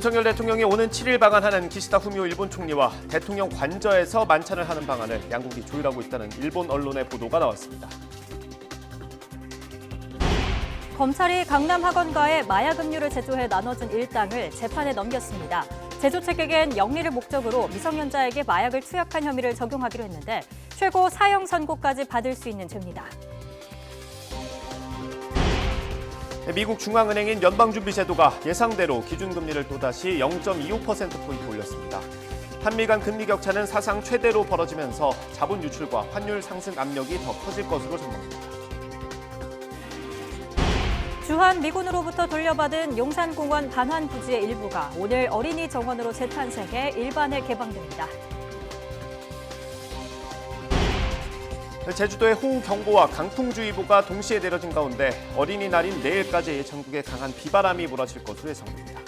윤석열 대통령이 오는 7일 방한하는 기시다 후미오 일본 총리와 대통령 관저에서 만찬을 하는 방안을 양국이 조율하고 있다는 일본 언론의 보도가 나왔습니다. 검찰이 강남 학원가에 마약 음료를 제조해 나눠준 일당을 재판에 넘겼습니다. 제조 측에겐 영리를 목적으로 미성년자에게 마약을 투약한 혐의를 적용하기로 했는데 최고 사형 선고까지 받을 수 있는 죄입니다. 미국 중앙은행인 연방준비제도가 예상대로 기준금리를 또다시 0.25%포인트 올렸습니다. 한미 간 금리 격차는 사상 최대로 벌어지면서 자본 유출과 환율 상승 압력이 더 커질 것으로 전망됩니다. 주한 미군으로부터 돌려받은 용산공원 반환 부지의 일부가 오늘 어린이 정원으로 재탄생해 일반에 개방됩니다. 제주도에 호우경보와 강풍주의보가 동시에 내려진 가운데 어린이날인 내일까지 전국에 강한 비바람이 몰아칠 것으로 예상됩니다.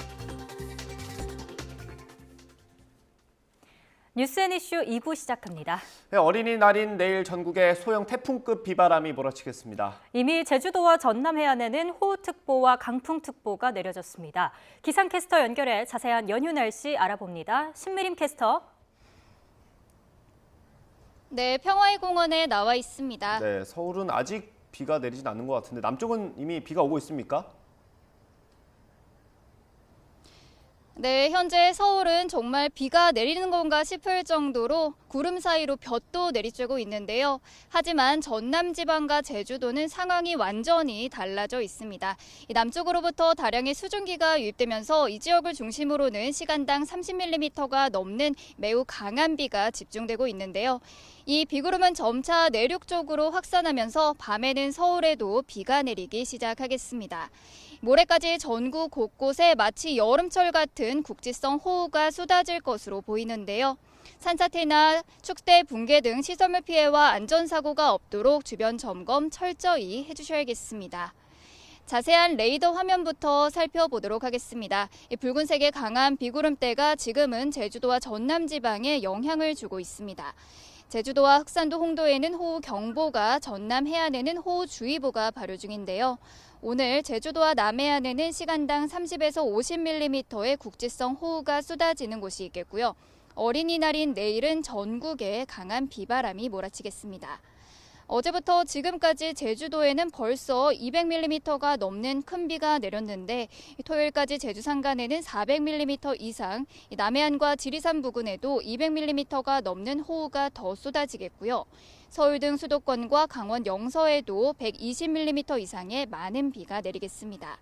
뉴스앤이슈 2부 시작합니다. 어린이날인 내일 전국에 소형 태풍급 비바람이 몰아치겠습니다. 이미 제주도와 전남 해안에는 호우특보와 강풍특보가 내려졌습니다. 기상캐스터 연결해 자세한 연휴 날씨 알아봅니다. 신미림 캐스터. 네, 평화의 공원에 나와 있습니다. 네, 서울은 아직 비가 내리진 않는 것 같은데 남쪽은 이미 비가 오고 있습니까? 네, 현재 서울은 정말 비가 내리는 건가 싶을 정도로 구름 사이로 볕도 내리쬐고 있는데요. 하지만 전남 지방과 제주도는 상황이 완전히 달라져 있습니다. 남쪽으로부터 다량의 수증기가 유입되면서 이 지역을 중심으로는 시간당 30mm가 넘는 매우 강한 비가 집중되고 있는데요. 이 비구름은 점차 내륙 쪽으로 확산하면서 밤에는 서울에도 비가 내리기 시작하겠습니다. 모레까지 전국 곳곳에 마치 여름철 같은 국지성 호우가 쏟아질 것으로 보이는데요. 산사태나 축대, 붕괴 등 시설물 피해와 안전사고가 없도록 주변 점검 철저히 해주셔야겠습니다. 자세한 레이더 화면부터 살펴보도록 하겠습니다. 붉은색의 강한 비구름대가 지금은 제주도와 전남 지방에 영향을 주고 있습니다. 제주도와 흑산도, 홍도에는 호우경보가, 전남 해안에는 호우주의보가 발효 중인데요. 오늘 제주도와 남해안에는 시간당 30에서 50mm의 국지성 호우가 쏟아지는 곳이 있겠고요. 어린이날인 내일은 전국에 강한 비바람이 몰아치겠습니다. 어제부터 지금까지 제주도에는 벌써 200mm가 넘는 큰 비가 내렸는데 토요일까지 제주 산간에는 400mm 이상, 남해안과 지리산 부근에도 200mm가 넘는 호우가 더 쏟아지겠고요. 서울 등 수도권과 강원 영서에도 120mm 이상의 많은 비가 내리겠습니다.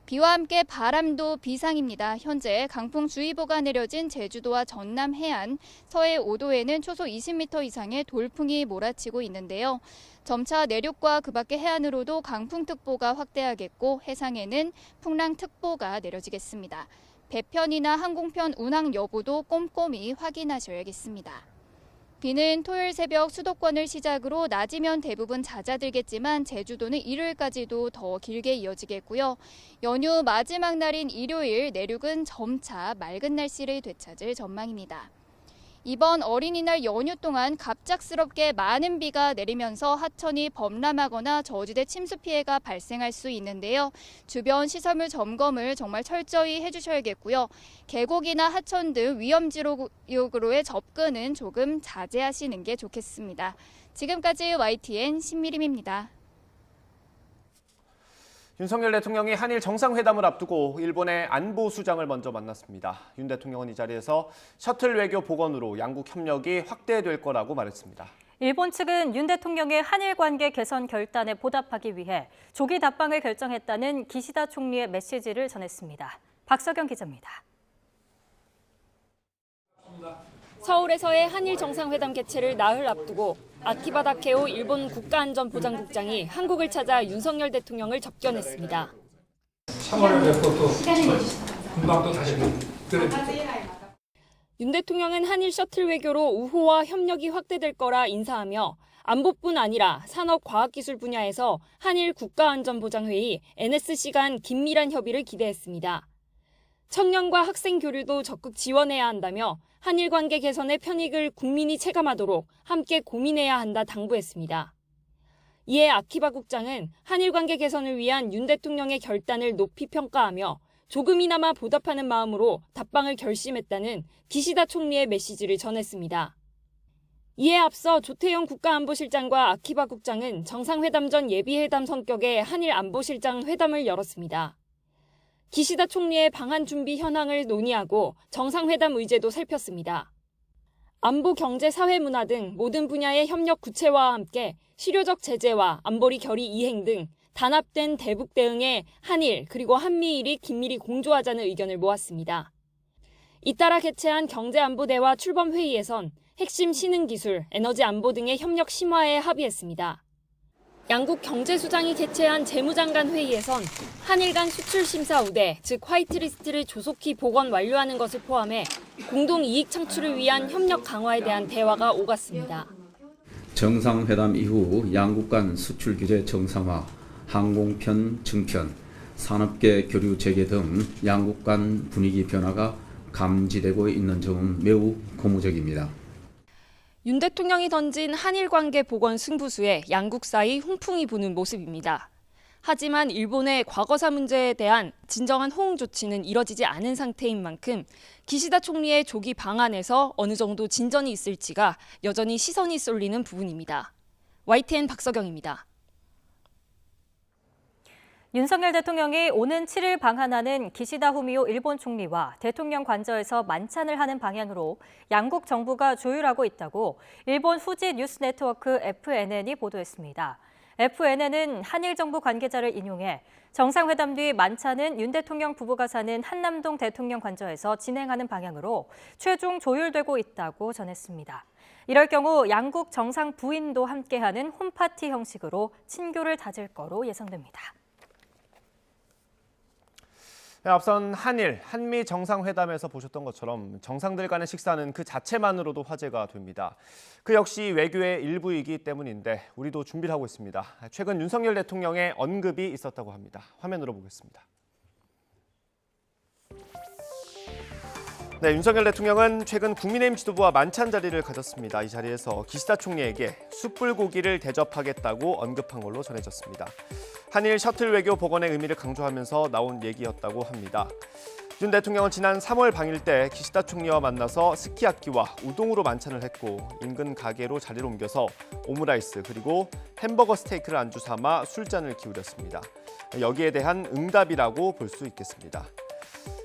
비와 함께 바람도 비상입니다. 현재 강풍주의보가 내려진 제주도와 전남 해안, 서해 5도에는 초속 20m 이상의 돌풍이 몰아치고 있는데요. 점차 내륙과 그 밖의 해안으로도 강풍특보가 확대하겠고 해상에는 풍랑특보가 내려지겠습니다. 배편이나 항공편 운항 여부도 꼼꼼히 확인하셔야겠습니다. 비는 토요일 새벽 수도권을 시작으로 낮이면 대부분 잦아들겠지만 제주도는 일요일까지도 더 길게 이어지겠고요. 연휴 마지막 날인 일요일 내륙은 점차 맑은 날씨를 되찾을 전망입니다. 이번 어린이날 연휴 동안 갑작스럽게 많은 비가 내리면서 하천이 범람하거나 저지대 침수 피해가 발생할 수 있는데요. 주변 시설물 점검을 정말 철저히 해주셔야겠고요. 계곡이나 하천 등 위험지역으로의 접근은 조금 자제하시는 게 좋겠습니다. 지금까지 YTN 신미림입니다. 윤석열 대통령이 한일 정상회담을 앞두고 일본의 안보 수장을 먼저 만났습니다. 윤 대통령은 이 자리에서 셔틀 외교 복원으로 양국 협력이 확대될 거라고 말했습니다. 일본 측은 윤 대통령의 한일 관계 개선 결단에 보답하기 위해 조기 답방을 결정했다는 기시다 총리의 메시지를 전했습니다. 박석영 기자입니다. 서울에서의 한일 정상회담 개최를 나흘 앞두고 아키바 다케오 일본 국가안전보장국장이 한국을 찾아 윤석열 대통령을 접견했습니다. 3월에 뵙고 또 금방 또 다시 윤 대통령은 한일 셔틀 외교로 우호와 협력이 확대될 거라 인사하며 안보뿐 아니라 산업 과학기술 분야에서 한일 국가안전보장회의 NSC 간 긴밀한 협의를 기대했습니다. 청년과 학생 교류도 적극 지원해야 한다며 한일 관계 개선의 편익을 국민이 체감하도록 함께 고민해야 한다 당부했습니다. 이에 아키바 국장은 한일 관계 개선을 위한 윤 대통령의 결단을 높이 평가하며 조금이나마 보답하는 마음으로 답방을 결심했다는 기시다 총리의 메시지를 전했습니다. 이에 앞서 조태용 국가안보실장과 아키바 국장은 정상회담 전 예비회담 성격의 한일 안보실장 회담을 열었습니다. 기시다 총리의 방한 준비 현황을 논의하고 정상회담 의제도 살폈습니다. 안보, 경제, 사회, 문화 등 모든 분야의 협력 구체화와 함께 실효적 제재와 안보리 결의 이행 등 단합된 대북 대응에 한일 그리고 한미일이 긴밀히 공조하자는 의견을 모았습니다. 잇따라 개최한 경제안보대화 출범회의에선 핵심 신흥기술, 에너지 안보 등의 협력 심화에 합의했습니다. 양국 경제수장이 개최한 재무장관 회의에선 한일 간 수출심사 우대, 즉 화이트리스트를 조속히 복원 완료하는 것을 포함해 공동 이익 창출을 위한 협력 강화에 대한 대화가 오갔습니다. 정상회담 이후 양국 간 수출 규제 정상화, 항공편 증편, 산업계 교류 재개 등 양국 간 분위기 변화가 감지되고 있는 점은 매우 고무적입니다. 윤 대통령이 던진 한일 관계 복원 승부수에 양국 사이 훈풍이 부는 모습입니다. 하지만 일본의 과거사 문제에 대한 진정한 호응 조치는 이뤄지지 않은 상태인 만큼 기시다 총리의 조기 방안에서 어느 정도 진전이 있을지가 여전히 시선이 쏠리는 부분입니다. YTN 박서경입니다. 윤석열 대통령이 오는 7일 방한하는 기시다 후미오 일본 총리와 대통령 관저에서 만찬을 하는 방향으로 양국 정부가 조율하고 있다고 일본 후지 뉴스 네트워크 FNN이 보도했습니다. FNN은 한일 정부 관계자를 인용해 정상회담 뒤 만찬은 윤 대통령 부부가 사는 한남동 대통령 관저에서 진행하는 방향으로 최종 조율되고 있다고 전했습니다. 이럴 경우 양국 정상 부인도 함께하는 홈파티 형식으로 친교를 다질 거로 예상됩니다. 앞선 한일, 한미 정상회담에서 보셨던 것처럼 정상들 간의 식사는 그 자체만으로도 화제가 됩니다. 그 역시 외교의 일부이기 때문인데 우리도 준비를 하고 있습니다. 최근 윤석열 대통령의 언급이 있었다고 합니다. 화면으로 보겠습니다. 네, 윤석열 대통령은 최근 국민의힘 지도부와 만찬 자리를 가졌습니다. 이 자리에서 기시다 총리에게 숯불고기를 대접하겠다고 언급한 걸로 전해졌습니다. 한일 셔틀 외교 복원의 의미를 강조하면서 나온 얘기였다고 합니다. 윤 대통령은 지난 3월 방일 때 기시다 총리와 만나서 스키야키와 우동으로 만찬을 했고 인근 가게로 자리를 옮겨서 오므라이스 그리고 햄버거 스테이크를 안주 삼아 술잔을 기울였습니다. 여기에 대한 응답이라고 볼 수 있겠습니다.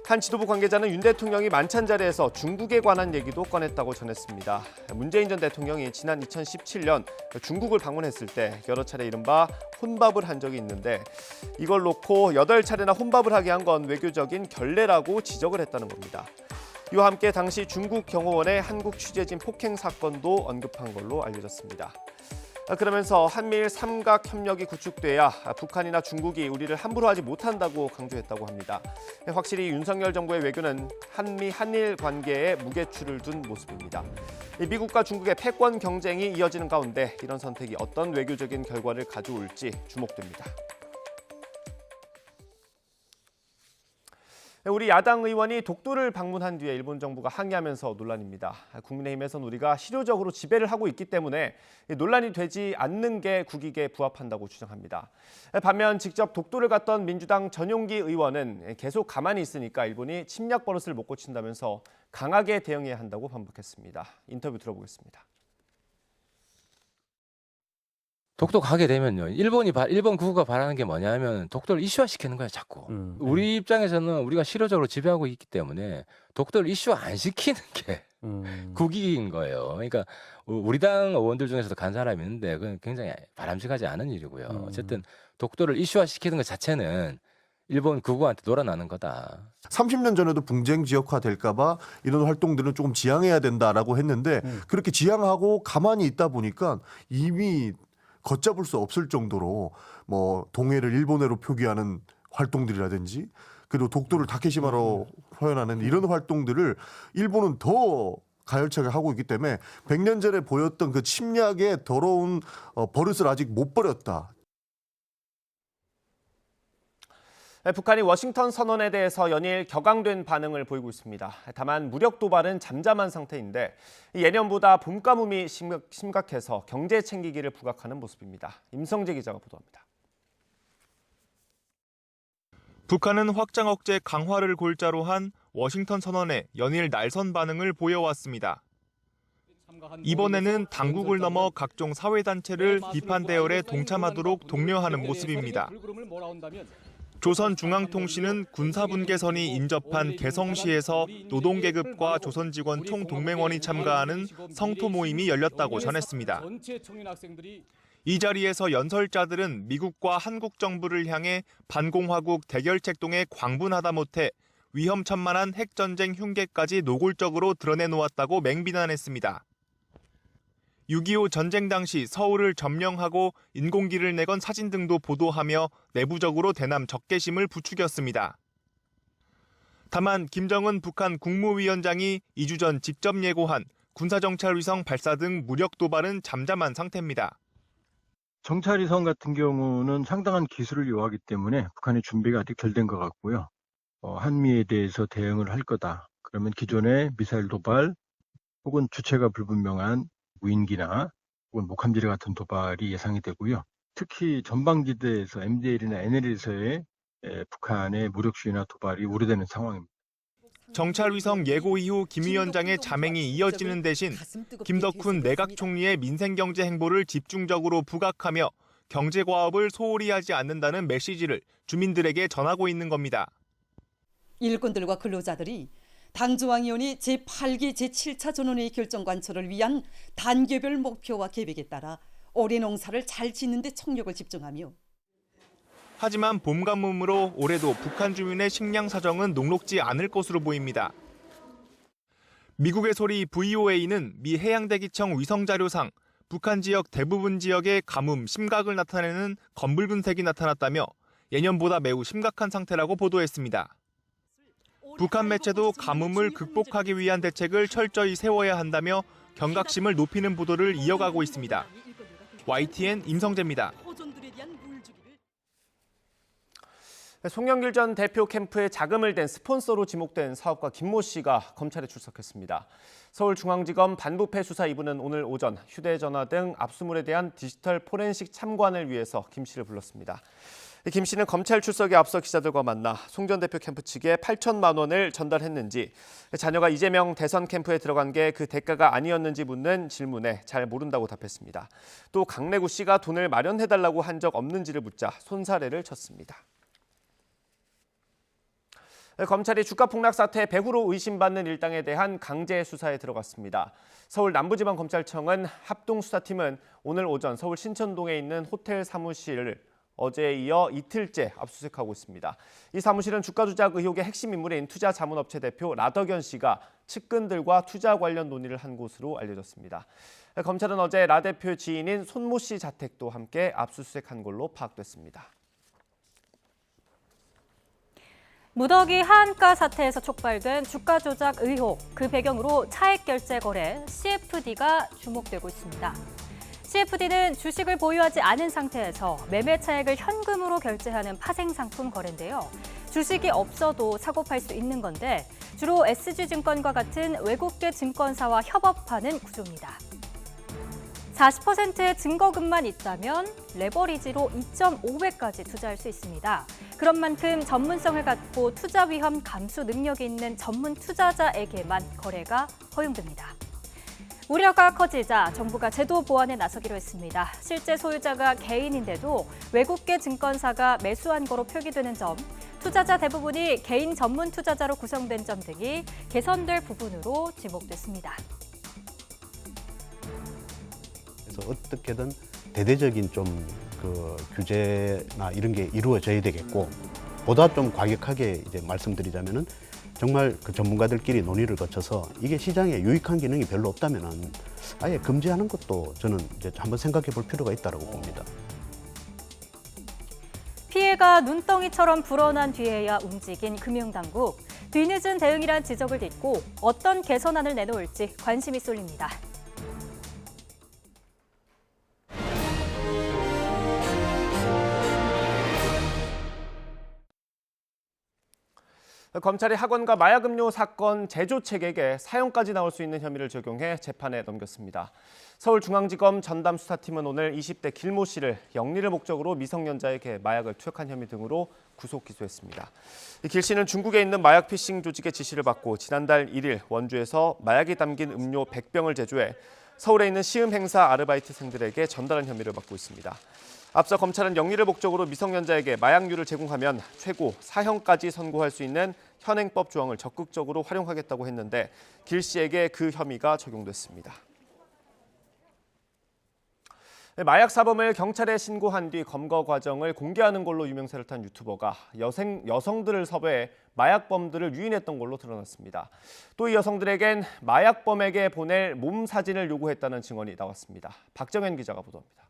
한 지도부 관계자는 윤 대통령이 만찬 자리에서 중국에 관한 얘기도 꺼냈다고 전했습니다. 문재인 전 대통령이 지난 2017년 중국을 방문했을 때 여러 차례 이른바 혼밥을 한 적이 있는데 이걸 놓고 8차례나 혼밥을 하게 한 건 외교적인 결례라고 지적을 했다는 겁니다. 이와 함께 당시 중국 경호원의 한국 취재진 폭행 사건도 언급한 걸로 알려졌습니다. 그러면서 한미일 삼각 협력이 구축돼야 북한이나 중국이 우리를 함부로 하지 못한다고 강조했다고 합니다. 확실히 윤석열 정부의 외교는 한미 한일 관계에 무게추를 둔 모습입니다. 미국과 중국의 패권 경쟁이 이어지는 가운데 이런 선택이 어떤 외교적인 결과를 가져올지 주목됩니다. 우리 야당 의원이 독도를 방문한 뒤에 일본 정부가 항의하면서 논란입니다. 국민의힘에서는 우리가 실효적으로 지배를 하고 있기 때문에 논란이 되지 않는 게 국익에 부합한다고 주장합니다. 반면 직접 독도를 갔던 민주당 전용기 의원은 계속 가만히 있으니까 일본이 침략 버릇을 못 고친다면서 강하게 대응해야 한다고 반복했습니다. 인터뷰 들어보겠습니다. 독도 가게 되면요. 일본 국가 바라는 게 뭐냐면 독도를 이슈화시키는 거야, 자꾸. 우리 입장에서는 우리가 실효적으로 지배하고 있기 때문에 독도를 이슈화 안 시키는 게 국익인 거예요. 그러니까 우리 당 의원들 중에서도 간 사람이 있는데 그건 굉장히 바람직하지 않은 일이고요. 어쨌든 독도를 이슈화시키는 것 자체는 일본 극우한테 놀아나는 거다. 30년 전에도 분쟁 지역화 될까봐 이런 활동들은 조금 지양해야 된다라고 했는데 그렇게 지양하고 가만히 있다 보니까 이미 걷잡을 수 없을 정도로 뭐 동해를 일본해로 표기하는 활동들이라든지 그리고 독도를 다케시마로 표현하는 이런 활동들을 일본은 더 가열차게 하고 있기 때문에 100년 전에 보였던 그 침략의 더러운 버릇을 아직 못 버렸다. 북한이 워싱턴 선언에 대해서 연일 격앙된 반응을 보이고 있습니다. 다만 무력 도발은 잠잠한 상태인데 예년보다 봄 가뭄이 심각해서 경제 챙기기를 부각하는 모습입니다. 임성재 기자가 보도합니다. 북한은 확장 억제 강화를 골자로 한 워싱턴 선언에 연일 날선 반응을 보여왔습니다. 이번에는 당국을 넘어 각종 사회단체를 비판 대열에 동참하도록 독려하는 모습입니다. 조선중앙통신은 군사분계선이 인접한 개성시에서 노동계급과 조선직원 총동맹원이 참가하는 성토 모임이 열렸다고 전했습니다. 이 자리에서 연설자들은 미국과 한국 정부를 향해 반공화국 대결책동에 광분하다 못해 위험천만한 핵전쟁 흉계까지 노골적으로 드러내놓았다고 맹비난했습니다. 6.25 전쟁 당시 서울을 점령하고 인공기를 내건 사진 등도 보도하며 내부적으로 대남 적개심을 부추겼습니다. 다만 김정은 북한 국무위원장이 2주 전 직접 예고한 군사정찰위성 발사 등 무력 도발은 잠잠한 상태입니다. 정찰위성 같은 경우는 상당한 기술을 요하기 때문에 북한의 준비가 아직 덜 된 것 같고요. 한미에 대해서 대응을 할 거다. 그러면 기존의 미사일 도발 혹은 주체가 불분명한 무인기나 혹은 목함지뢰 같은 도발이 예상이 되고요. 특히 전방지대에서 MDL이나 NLL에서의 북한의 무력 시위나 도발이 우려되는 상황입니다. 정찰위성 예고 이후 김 위원장의 자맹이 이어지는 대신 김덕훈 내각 총리의 민생경제 행보를 집중적으로 부각하며 경제과업을 소홀히 하지 않는다는 메시지를 주민들에게 전하고 있는 겁니다. 일꾼들과 근로자들이 당중앙위원회 제8기 제7차 전원회의 결정 관철을 위한 단계별 목표와 계획에 따라 올해 농사를 잘 짓는 데 총력을 집중하며 하지만 봄 가뭄으로 올해도 북한 주민의 식량 사정은 녹록지 않을 것으로 보입니다. 미국의 소리 VOA는 미 해양대기청 위성자료상 북한 지역 대부분 지역에 가뭄 심각을 나타내는 검붉은 색이 나타났다며 예년보다 매우 심각한 상태라고 보도했습니다. 북한 매체도 가뭄을 극복하기 위한 대책을 철저히 세워야 한다며 경각심을 높이는 보도를 이어가고 있습니다. YTN 임성재입니다. 송영길 전 대표 캠프에 자금을 댄 스폰서로 지목된 사업가 김모 씨가 검찰에 출석했습니다. 서울중앙지검 반부패 수사 2부는 오늘 오전 휴대전화 등 압수물에 대한 디지털 포렌식 참관을 위해서 김 씨를 불렀습니다. 김 씨는 검찰 출석에 앞서 기자들과 만나 송 전 대표 캠프 측에 8천만 원을 전달했는지, 자녀가 이재명 대선 캠프에 들어간 게 그 대가가 아니었는지 묻는 질문에 잘 모른다고 답했습니다. 또 강래구 씨가 돈을 마련해달라고 한 적 없는지를 묻자 손사래를 쳤습니다. 검찰이 주가 폭락 사태 배후로 의심받는 일당에 대한 강제 수사에 들어갔습니다. 서울 남부지방검찰청은 합동수사팀은 오늘 오전 서울 신천동에 있는 호텔 사무실을 어제에 이어 이틀째 압수수색하고 있습니다. 이 사무실은 주가 조작 의혹의 핵심 인물인 투자자문업체 대표 라덕연 씨가 측근들과 투자 관련 논의를 한 곳으로 알려졌습니다. 검찰은 어제 라 대표 지인인 손모 씨 자택도 함께 압수수색한 걸로 파악됐습니다. 무더기 하한가 사태에서 촉발된 주가 조작 의혹, 그 배경으로 차액 결제 거래 CFD가 주목되고 있습니다. CFD는 주식을 보유하지 않은 상태에서 매매 차액을 현금으로 결제하는 파생상품 거래인데요. 주식이 없어도 사고 팔 수 있는 건데 주로 SG증권과 같은 외국계 증권사와 협업하는 구조입니다. 40%의 증거금만 있다면 레버리지로 2.5배까지 투자할 수 있습니다. 그런 만큼 전문성을 갖고 투자 위험 감수 능력이 있는 전문 투자자에게만 거래가 허용됩니다. 우려가 커지자 정부가 제도 보완에 나서기로 했습니다. 실제 소유자가 개인인데도 외국계 증권사가 매수한 거로 표기되는 점, 투자자 대부분이 개인 전문 투자자로 구성된 점 등이 개선될 부분으로 지목됐습니다. 그래서 어떻게든 대대적인 좀 그 규제나 이런 게 이루어져야 되겠고, 보다 좀 과격하게 이제 말씀드리자면은 정말 그 전문가들끼리 논의를 거쳐서 이게 시장에 유익한 기능이 별로 없다면은 아예 금지하는 것도 저는 이제 한번 생각해 볼 필요가 있다고 봅니다. 피해가 눈덩이처럼 불어난 뒤에야 움직인 금융당국. 뒤늦은 대응이란 지적을 딛고 어떤 개선안을 내놓을지 관심이 쏠립니다. 검찰이 학원가 마약음료 사건 제조 책에게 사형까지 나올 수 있는 혐의를 적용해 재판에 넘겼습니다. 서울중앙지검 전담수사팀은 오늘 20대 길모 씨를 영리를 목적으로 미성년자에게 마약을 투약한 혐의 등으로 구속 기소했습니다. 길 씨는 중국에 있는 마약 피싱 조직의 지시를 받고 지난달 1일 원주에서 마약이 담긴 음료 100병을 제조해 서울에 있는 시음 행사 아르바이트생들에게 전달한 혐의를 받고 있습니다. 앞서 검찰은 영리를 목적으로 미성년자에게 마약류를 제공하면 최고 사형까지 선고할 수 있는 현행법 조항을 적극적으로 활용하겠다고 했는데 길 씨에게 그 혐의가 적용됐습니다. 마약 사범을 경찰에 신고한 뒤 검거 과정을 공개하는 걸로 유명세를 탄 유튜버가 여성들을 섭외해 마약범들을 유인했던 걸로 드러났습니다. 또 이 여성들에겐 마약범에게 보낼 몸 사진을 요구했다는 증언이 나왔습니다. 박정현 기자가 보도합니다.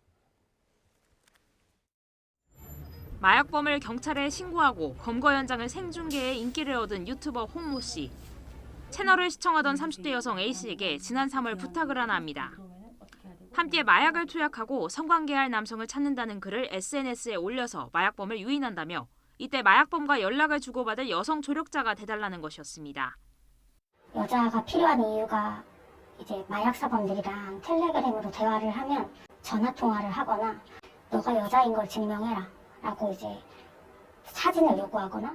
마약범을 경찰에 신고하고 검거 현장을 생중계해 인기를 얻은 유튜버 홍모 씨. 채널을 시청하던 30대 여성 A씨에게 지난 3월 부탁을 하나 합니다. 함께 마약을 투약하고 성관계할 남성을 찾는다는 글을 SNS에 올려서 마약범을 유인한다며 이때 마약범과 연락을 주고받을 여성 조력자가 돼달라는 것이었습니다. 여자가 필요한 이유가 이제 마약 사범들이랑 텔레그램으로 대화를 하면 전화 통화를 하거나 너가 여자인 걸 증명해라 라고 이제 사진을 요구하거나.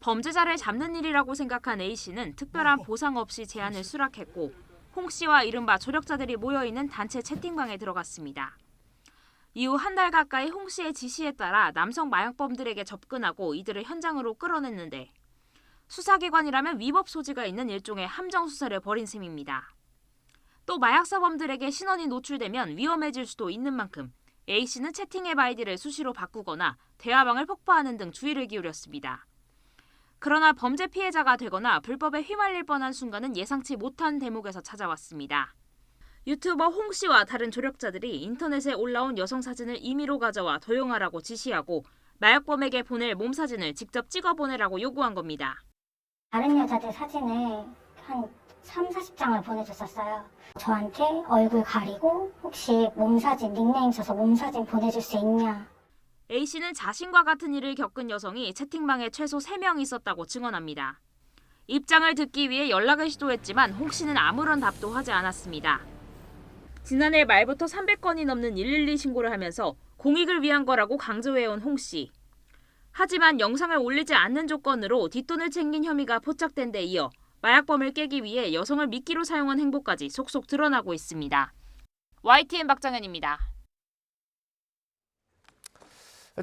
범죄자를 잡는 일이라고 생각한 A씨는 특별한 보상 없이 제안을 수락했고 홍 씨와 이른바 조력자들이 모여있는 단체 채팅방에 들어갔습니다. 이후 한 달 가까이 홍 씨의 지시에 따라 남성 마약범들에게 접근하고 이들을 현장으로 끌어냈는데 수사기관이라면 위법 소지가 있는 일종의 함정 수사를 벌인 셈입니다. 또 마약사범들에게 신원이 노출되면 위험해질 수도 있는 만큼 A씨는 채팅앱 아이디를 수시로 바꾸거나 대화방을 폭파하는 등 주의를 기울였습니다. 그러나 범죄 피해자가 되거나 불법에 휘말릴 뻔한 순간은 예상치 못한 대목에서 찾아왔습니다. 유튜버 홍 씨와 다른 조력자들이 인터넷에 올라온 여성 사진을 임의로 가져와 도용하라고 지시하고 마약범에게 보낼 몸 사진을 직접 찍어 보내라고 요구한 겁니다. 다른 여자들 사진을 한 30-40장을 보내줬었어요. 저한테 얼굴 가리고 혹시 몸사진, 닉네임 써서 몸사진 보내줄 수 있냐. A씨는 자신과 같은 일을 겪은 여성이 채팅방에 최소 3명 있었다고 증언합니다. 입장을 듣기 위해 연락을 시도했지만 홍 씨는 아무런 답도 하지 않았습니다. 지난해 말부터 300건이 넘는 112 신고를 하면서 공익을 위한 거라고 강조해온 홍 씨. 하지만 영상을 올리지 않는 조건으로 뒷돈을 챙긴 혐의가 포착된 데 이어 마약범을 깨기 위해 여성을 미끼로 사용한 행보까지 속속 드러나고 있습니다. YTN 박정현입니다.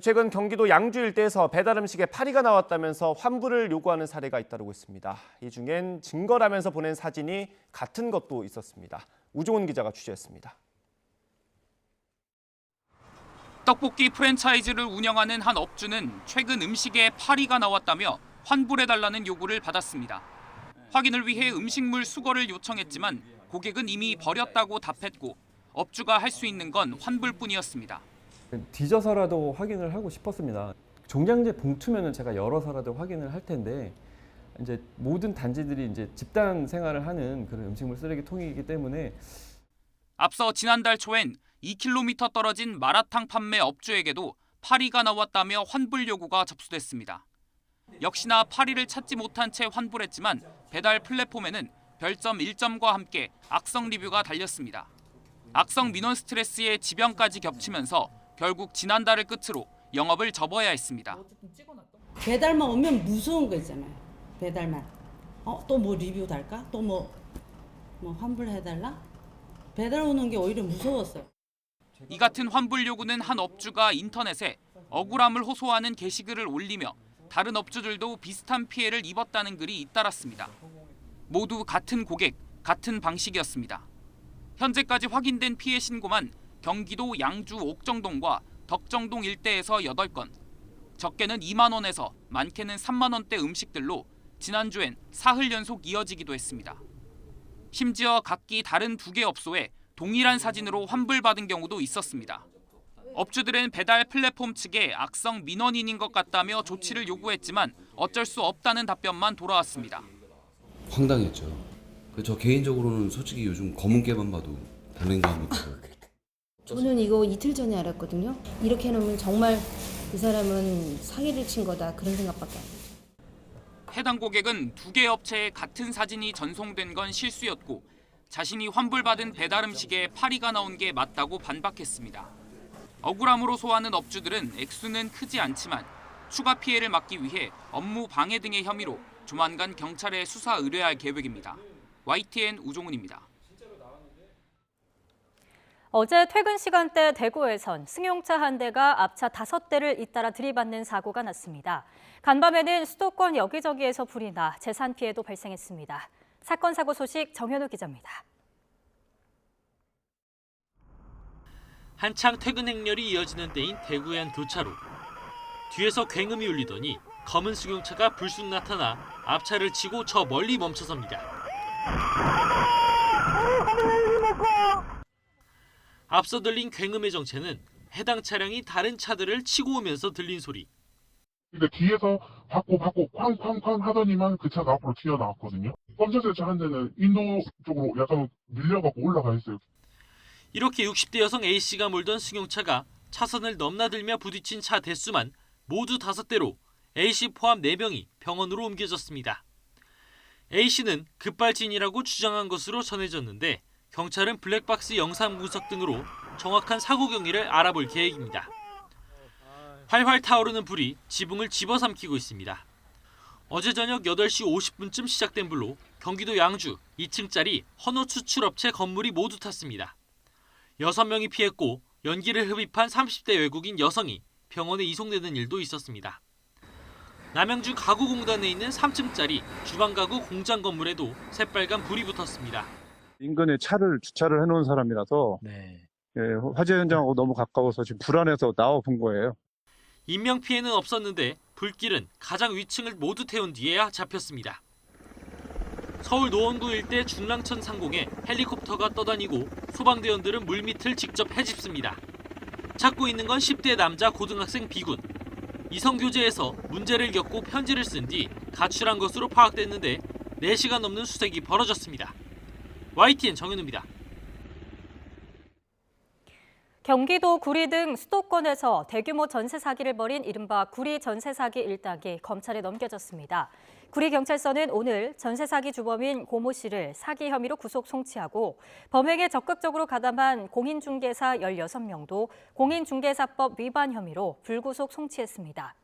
최근 경기도 양주 일대에서 배달 음식에 파리가 나왔다면서 환불을 요구하는 사례가 잇따르고 있습니다. 이 중엔 증거라면서 보낸 사진이 같은 것도 있었습니다. 우종훈 기자가 취재했습니다. 떡볶이 프랜차이즈를 운영하는 한 업주는 최근 음식에 파리가 나왔다며 환불해달라는 요구를 받았습니다. 확인을 위해 음식물 수거를 요청했지만 고객은 이미 버렸다고 답했고 업주가 할 수 있는 건 환불뿐이었습니다. 뒤져서라도 확인을 하고 싶었습니다. 종량제 봉투면은 제가 열어서라도 확인을 할 텐데 이제 모든 단지들이 이제 집단 생활을 하는 그런 음식물 쓰레기통이기 때문에 앞서 지난달 초엔 2km 떨어진 마라탕 판매 업주에게도 파리가 나왔다며 환불 요구가 접수됐습니다. 역시나 파리를 찾지 못한 채 환불했지만 배달 플랫폼에는 별점 1점과 함께 악성 리뷰가 달렸습니다. 악성 민원 스트레스에 지병까지 겹치면서 결국 지난달을 끝으로 영업을 접어야 했습니다. 배달만 오면 무서운 거 있잖아요. 배달만. 또 뭐 리뷰 달까? 또 뭐 환불해달라? 배달 오는 게 오히려 무서웠어요. 이 같은 환불 요구는 한 업주가 인터넷에 억울함을 호소하는 게시글을 올리며 다른 업주들도 비슷한 피해를 입었다는 글이 잇따랐습니다. 모두 같은 고객, 같은 방식이었습니다. 현재까지 확인된 피해 신고만 경기도 양주 옥정동과 덕정동 일대에서 8건, 적게는 2만 원에서 많게는 3만 원대 음식들로 지난주엔 사흘 연속 이어지기도 했습니다. 심지어 각기 다른 2개 업소에 동일한 사진으로 환불받은 경우도 있었습니다. 업주들은 배달 플랫폼 측에 악성 민원인인 것 같다며 조치를 요구했지만 어쩔 수 없다는 답변만 돌아왔습니다. 황당했죠. 저 개인적으로는 솔직히 요즘 검은깨만 봐도 불행감이 들어요. 저는 이거 이틀 전에 알았거든요. 이렇게 해놓으면 정말 이 사람은 사기를 친 거다 그런 생각밖에 안 들어요. 해당 고객은 2개 업체에 같은 사진이 전송된 건 실수였고 자신이 환불받은 배달 음식에 파리가 나온 게 맞다고 반박했습니다. 억울함으로 호소하는 업주들은 액수는 크지 않지만 추가 피해를 막기 위해 업무 방해 등의 혐의로 조만간 경찰에 수사 의뢰할 계획입니다. YTN 우종훈입니다. 어제 퇴근 시간대 대구에선 승용차 한 대가 앞차 5대를 잇따라 들이받는 사고가 났습니다. 간밤에는 수도권 여기저기에서 불이 나 재산 피해도 발생했습니다. 사건 사고 소식 정현우 기자입니다. 한창 퇴근 행렬이 이어지는 때인 대구의 한 교차로. 뒤에서 굉음이 울리더니 검은 승용차가 불쑥 나타나 앞차를 치고 저 멀리 멈춰섭니다. 앞서 들린 굉음의 정체는 해당 차량이 다른 차들을 치고 오면서 들린 소리. 근데 뒤에서 받고 쾅쾅쾅 하더니만 그 차가 앞으로 튀어나왔거든요. 검정색 차 한 대는 인도 쪽으로 약간 밀려갖고 올라가 있어요. 이렇게 60대 여성 A씨가 몰던 승용차가 차선을 넘나들며 부딪힌 차 대수만 모두 5대로 A씨 포함 4명이 병원으로 옮겨졌습니다. A씨는 급발진이라고 주장한 것으로 전해졌는데 경찰은 블랙박스 영상 분석 등으로 정확한 사고 경위를 알아볼 계획입니다. 활활 타오르는 불이 지붕을 집어삼키고 있습니다. 어제 저녁 8시 50분쯤 시작된 불로 경기도 양주 2층짜리 헌호 추출업체 건물이 모두 탔습니다. 6명이 피했고 연기를 흡입한 30대 외국인 여성이 병원에 이송되는 일도 있었습니다. 남양주 가구공단에 있는 3층짜리 주방가구 공장 건물에도 새빨간 불이 붙었습니다. 인근에 차를 주차를 해놓은 사람이라서 화재 현장하고 너무 가까워서 지금 불안해서 나와 본 거예요. 인명피해는 없었는데 불길은 가장 위층을 모두 태운 뒤에야 잡혔습니다. 서울 노원구 일대 중랑천 상공에 헬리콥터가 떠다니고 소방대원들은 물밑을 직접 헤집습니다. 찾고 있는 건 10대 남자 고등학생 B군. 이성교제에서 문제를 겪고 편지를 쓴 뒤 가출한 것으로 파악됐는데 4시간 넘는 수색이 벌어졌습니다. YTN 정현우입니다. 경기도 구리 등 수도권에서 대규모 전세 사기를 벌인 이른바 구리 전세 사기 일당이 검찰에 넘겨졌습니다. 구리경찰서는 오늘 전세 사기 주범인 고모 씨를 사기 혐의로 구속 송치하고 범행에 적극적으로 가담한 공인중개사 16명도 공인중개사법 위반 혐의로 불구속 송치했습니다.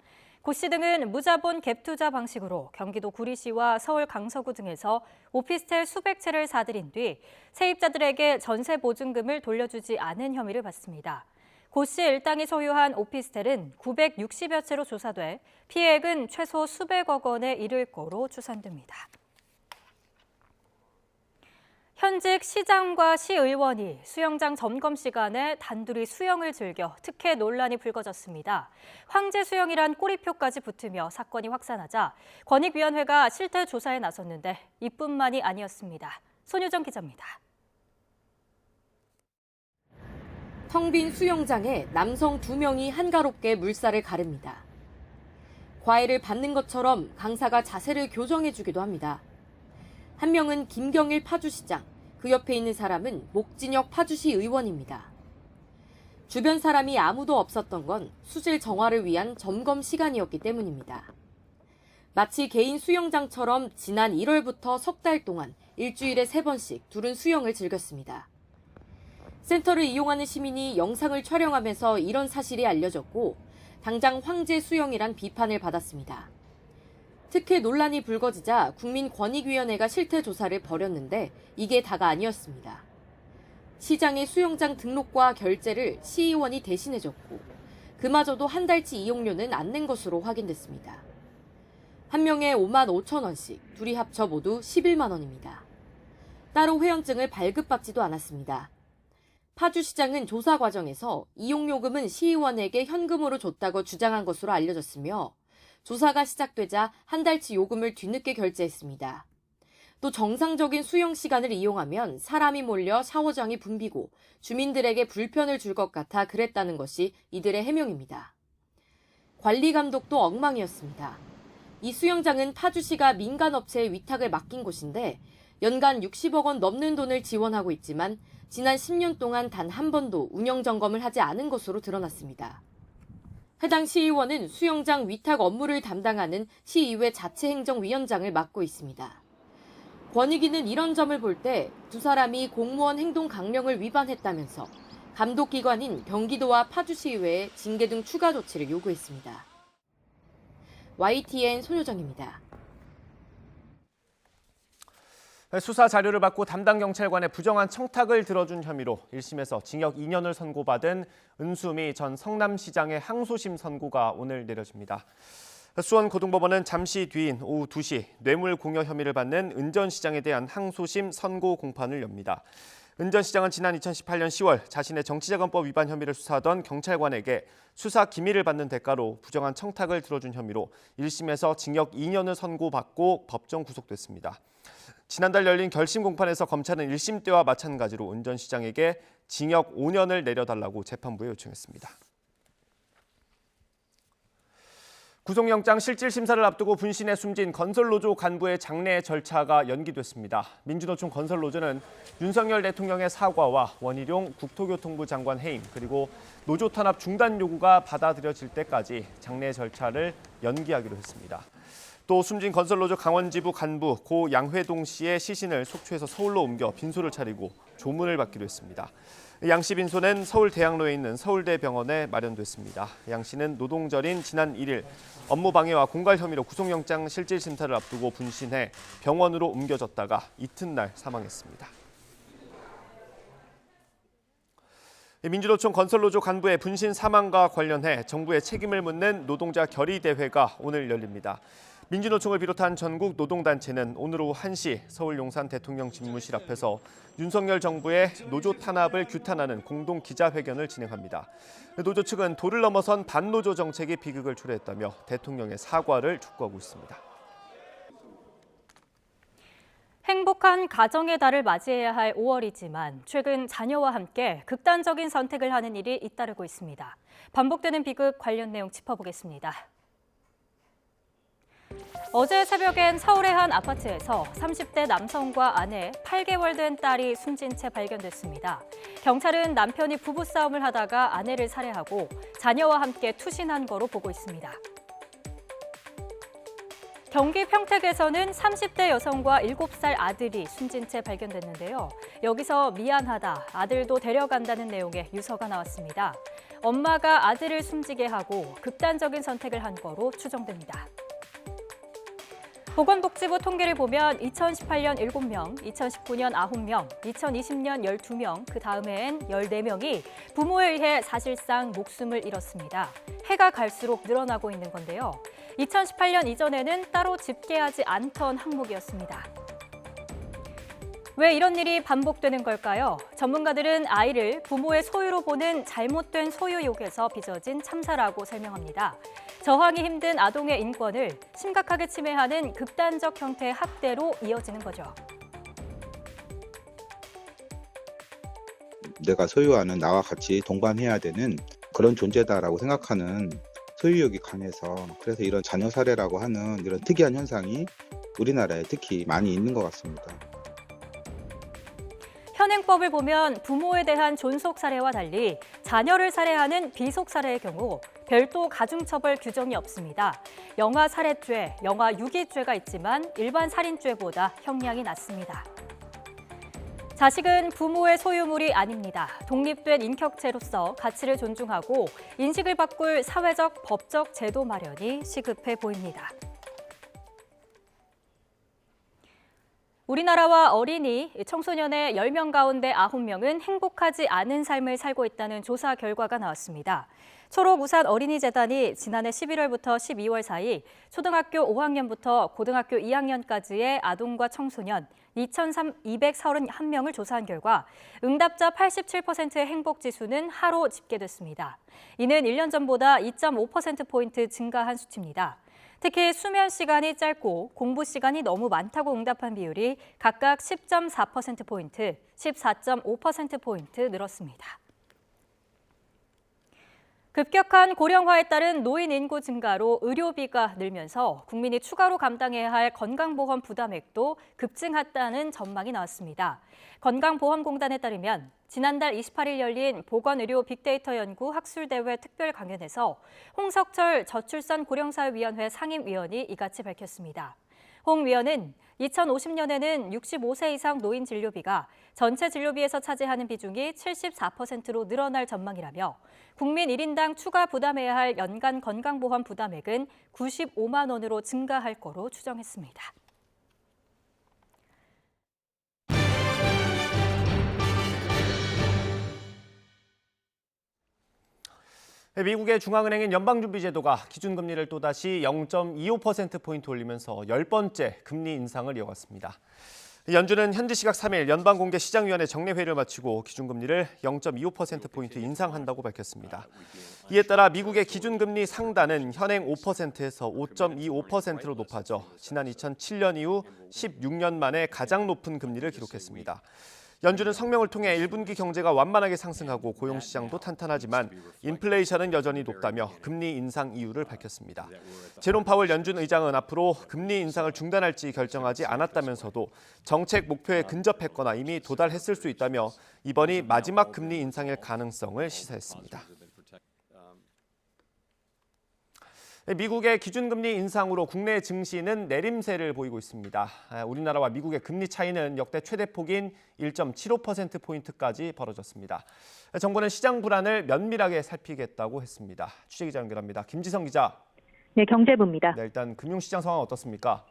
고 씨 등은 무자본 갭투자 방식으로 경기도 구리시와 서울 강서구 등에서 오피스텔 수백 채를 사들인 뒤 세입자들에게 전세 보증금을 돌려주지 않은 혐의를 받습니다. 고 씨 일당이 소유한 오피스텔은 960여 채로 조사돼 피해액은 최소 수백억 원에 이를 거로 추산됩니다. 현직 시장과 시의원이 수영장 점검 시간에 단둘이 수영을 즐겨 특혜 논란이 불거졌습니다. 황제 수영이란 꼬리표까지 붙으며 사건이 확산하자 권익위원회가 실태 조사에 나섰는데 이뿐만이 아니었습니다. 손유정 기자입니다. 텅 빈 수영장에 남성 2명이 한가롭게 물살을 가릅니다. 과외를 받는 것처럼 강사가 자세를 교정해주기도 합니다. 한 명은 김경일 파주시장, 그 옆에 있는 사람은 목진혁 파주시 의원입니다. 주변 사람이 아무도 없었던 건 수질 정화를 위한 점검 시간이었기 때문입니다. 마치 개인 수영장처럼 지난 1월부터 석 달 동안 일주일에 3번씩 둘은 수영을 즐겼습니다. 센터를 이용하는 시민이 영상을 촬영하면서 이런 사실이 알려졌고 당장 황제 수영이란 비판을 받았습니다. 특혜 논란이 불거지자 국민권익위원회가 실태 조사를 벌였는데 이게 다가 아니었습니다. 시장의 수영장 등록과 결제를 시의원이 대신해줬고 그마저도 한 달치 이용료는 안 낸 것으로 확인됐습니다. 한 명에 5만 5천 원씩, 둘이 합쳐 모두 11만 원입니다. 따로 회원증을 발급받지도 않았습니다. 파주시장은 조사 과정에서 이용요금은 시의원에게 현금으로 줬다고 주장한 것으로 알려졌으며 조사가 시작되자 한 달치 요금을 뒤늦게 결제했습니다. 또 정상적인 수영 시간을 이용하면 사람이 몰려 샤워장이 붐비고 주민들에게 불편을 줄 것 같아 그랬다는 것이 이들의 해명입니다. 관리 감독도 엉망이었습니다. 이 수영장은 파주시가 민간업체에 위탁을 맡긴 곳인데 연간 60억 원 넘는 돈을 지원하고 있지만 지난 10년 동안 단 한 번도 운영 점검을 하지 않은 것으로 드러났습니다. 해당 시의원은 수영장 위탁 업무를 담당하는 시의회 자치행정위원장을 맡고 있습니다. 권익위는 이런 점을 볼 때 두 사람이 공무원 행동 강령을 위반했다면서 감독기관인 경기도와 파주시의회에 징계 등 추가 조치를 요구했습니다. YTN 손효정입니다. 수사 자료를 받고 담당 경찰관의 부정한 청탁을 들어준 혐의로 1심에서 징역 2년을 선고받은 은수미 전 성남시장의 항소심 선고가 오늘 내려집니다. 수원고등법원은 잠시 뒤인 오후 2시 뇌물 공여 혐의를 받는 은 전 시장에 대한 항소심 선고 공판을 엽니다. 은 전 시장은 지난 2018년 10월 자신의 정치자금법 위반 혐의를 수사하던 경찰관에게 수사 기밀을 받는 대가로 부정한 청탁을 들어준 혐의로 1심에서 징역 2년을 선고받고 법정 구속됐습니다. 지난달 열린 결심 공판에서 검찰은 1심 때와 마찬가지로 은 전 시장에게 징역 5년을 내려달라고 재판부에 요청했습니다. 구속영장 실질심사를 앞두고 분신에 숨진 건설노조 간부의 장례 절차가 연기됐습니다. 민주노총 건설노조는 윤석열 대통령의 사과와 원희룡 국토교통부 장관 해임 그리고 노조 탄압 중단 요구가 받아들여질 때까지 장례 절차를 연기하기로 했습니다. 또 숨진 건설노조 강원지부 간부 고 양회동 씨의 시신을 속초에서 서울로 옮겨 빈소를 차리고 조문을 받기로 했습니다. 양 씨 빈소는 서울 대학로에 있는 서울대병원에 마련됐습니다. 양 씨는 노동절인 지난 1일 업무방해와 공갈 혐의로 구속영장 실질심사를 앞두고 분신해 병원으로 옮겨졌다가 이튿날 사망했습니다. 민주노총 건설노조 간부의 분신 사망과 관련해 정부에 책임을 묻는 노동자 결의대회가 오늘 열립니다. 민주노총을 비롯한 전국 노동단체는 오늘 오후 1시 서울 용산 대통령 집무실 앞에서 윤석열 정부의 노조 탄압을 규탄하는 공동 기자회견을 진행합니다. 노조 측은 도를 넘어선 반노조 정책이 비극을 초래했다며 대통령의 사과를 촉구하고 있습니다. 행복한 가정의 달을 맞이해야 할 5월이지만 최근 자녀와 함께 극단적인 선택을 하는 일이 잇따르고 있습니다. 반복되는 비극 관련 내용 짚어보겠습니다. 어제 새벽엔 서울의 한 아파트에서 30대 남성과 아내 8개월 된 딸이 숨진 채 발견됐습니다. 경찰은 남편이 부부싸움을 하다가 아내를 살해하고 자녀와 함께 투신한 거로 보고 있습니다. 경기 평택에서는 30대 여성과 7살 아들이 숨진 채 발견됐는데요. 여기서 미안하다, 아들도 데려간다는 내용의 유서가 나왔습니다. 엄마가 아들을 숨지게 하고 극단적인 선택을 한 거로 추정됩니다. 보건복지부 통계를 보면 2018년 7명, 2019년 9명, 2020년 12명, 그 다음해엔 14명이 부모에 의해 사실상 목숨을 잃었습니다. 해가 갈수록 늘어나고 있는 건데요. 2018년 이전에는 따로 집계하지 않던 항목이었습니다. 왜 이런 일이 반복되는 걸까요? 전문가들은 아이를 부모의 소유로 보는 잘못된 소유욕에서 빚어진 참사라고 설명합니다. 저항이 힘든 아동의 인권을 심각하게 침해하는 극단적 형태의 학대로 이어지는 거죠. 내가 소유하는 나와 같이 동반해야 되는 그런 존재다라고 생각하는 소유욕이 강해서 그래서 이런 자녀 살해라고 하는 이런 특이한 현상이 우리나라에 특히 많이 있는 것 같습니다. 현행법을 보면 부모에 대한 존속 살해와 달리 자녀를 살해하는 비속 살해의 경우 별도 가중처벌 규정이 없습니다. 영아 살해죄, 영아 유기죄가 있지만 일반 살인죄보다 형량이 낮습니다. 자식은 부모의 소유물이 아닙니다. 독립된 인격체로서 가치를 존중하고 인식을 바꿀 사회적, 법적 제도 마련이 시급해 보입니다. 우리나라와 어린이, 청소년의 10명 가운데 9명은 행복하지 않은 삶을 살고 있다는 조사 결과가 나왔습니다. 초록우산 어린이재단이 지난해 11월부터 12월 사이 초등학교 5학년부터 고등학교 2학년까지의 아동과 청소년 2,231명을 조사한 결과 응답자 87%의 행복지수는 하로 집계됐습니다. 이는 1년 전보다 2.5%포인트 증가한 수치입니다. 특히 수면 시간이 짧고 공부 시간이 너무 많다고 응답한 비율이 각각 10.4%포인트, 14.5%포인트 늘었습니다. 급격한 고령화에 따른 노인 인구 증가로 의료비가 늘면서 국민이 추가로 감당해야 할 건강보험 부담액도 급증했다는 전망이 나왔습니다. 건강보험공단에 따르면 지난달 28일 열린 보건의료 빅데이터 연구 학술대회 특별 강연에서 홍석철 저출산 고령사회위원회 상임위원이 이같이 밝혔습니다. 홍 위원은 2050년에는 65세 이상 노인 진료비가 전체 진료비에서 차지하는 비중이 74%로 늘어날 전망이라며 국민 1인당 추가 부담해야 할 연간 건강보험 부담액은 95만 원으로 증가할 거로 추정했습니다. 미국의 중앙은행인 연방준비제도가 기준금리를 또다시 0.25%포인트 올리면서 10번째 금리 인상을 이어갔습니다. 연준은 현지 시각 3일 연방공개시장위원회 정례회의를 마치고 기준금리를 0.25%포인트 인상한다고 밝혔습니다. 이에 따라 미국의 기준금리 상단은 현행 5%에서 5.25%로 높아져 지난 2007년 이후 16년 만에 가장 높은 금리를 기록했습니다. 연준은 성명을 통해 1분기 경제가 완만하게 상승하고 고용시장도 탄탄하지만 인플레이션은 여전히 높다며 금리 인상 이유를 밝혔습니다. 제롬 파월 연준 의장은 앞으로 금리 인상을 중단할지 결정하지 않았다면서도 정책 목표에 근접했거나 이미 도달했을 수 있다며 이번이 마지막 금리 인상일 가능성을 시사했습니다. 미국의 기준금리 인상으로 국내 증시는 내림세를 보이고 있습니다. 우리나라와 미국의 금리 차이는 역대 최대폭인 1.75%포인트까지 벌어졌습니다. 정부는 시장 불안을 면밀하게 살피겠다고 했습니다. 취재기자 연결합니다. 김지성 기자. 네, 경제부입니다. 네, 일단 금융시장 상황 어떻습니까?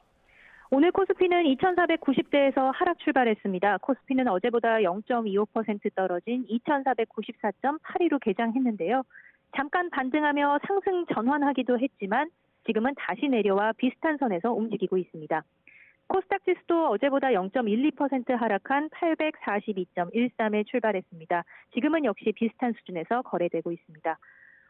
오늘 코스피는 2,490대에서 하락 출발했습니다. 코스피는 어제보다 0.25% 떨어진 2,494.82로 개장했는데요. 잠깐 반등하며 상승 전환하기도 했지만 지금은 다시 내려와 비슷한 선에서 움직이고 있습니다. 코스닥 지수도 어제보다 0.12% 하락한 842.13에 출발했습니다. 지금은 역시 비슷한 수준에서 거래되고 있습니다.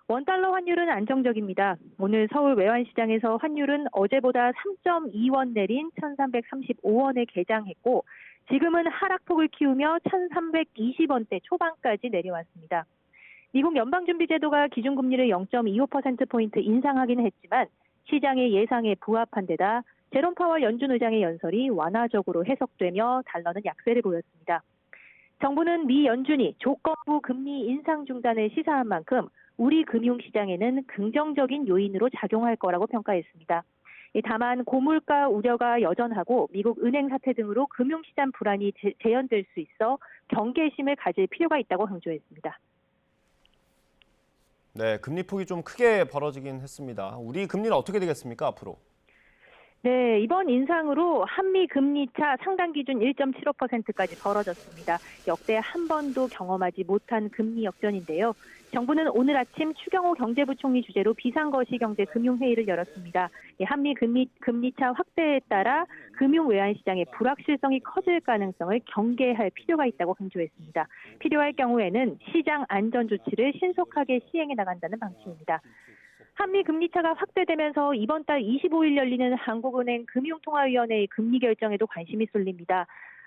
원달러 환율은 안정적입니다. 오늘 서울 외환시장에서 환율은 어제보다 3.2원 내린 1,335원에 개장했고 지금은 하락폭을 키우며 1,320원대 초반까지 내려왔습니다. 미국 연방준비제도가 기준금리를 0.25%포인트 인상하기는 했지만 시장의 예상에 부합한 데다 제롬 파월 연준 의장의 연설이 완화적으로 해석되며 달러는 약세를 보였습니다. 정부는 미 연준이 조건부 금리 인상 중단을 시사한 만큼 우리 금융시장에는 긍정적인 요인으로 작용할 거라고 평가했습니다. 다만 고물가 우려가 여전하고 미국 은행 사태 등으로 금융시장 불안이 재현될 수 있어 경계심을 가질 필요가 있다고 강조했습니다. 네, 금리 폭이 좀 크게 벌어지긴 했습니다. 우리 금리는 어떻게 되겠습니까, 앞으로? 네, 이번 인상으로 한미 금리차 상당 기준 1.75%까지 벌어졌습니다. 역대 한 번도 경험하지 못한 금리 역전인데요. 정부는 오늘 아침 추경호 경제부총리 주재로 비상거시경제금융회의를 열었습니다. 한미 금리차 확대에 따라 금융 외환시장의 불확실성이 커질 가능성을 경계할 필요가 있다고 강조했습니다. 필요할 경우에는 시장 안전 조치를 신속하게 시행해 나간다는 방침입니다. 한미 금리차가 확대되면서 이번 달 25일 열리는 한국은행 금융통화위원회의 금리 결정에도 관심이 쏠립니다.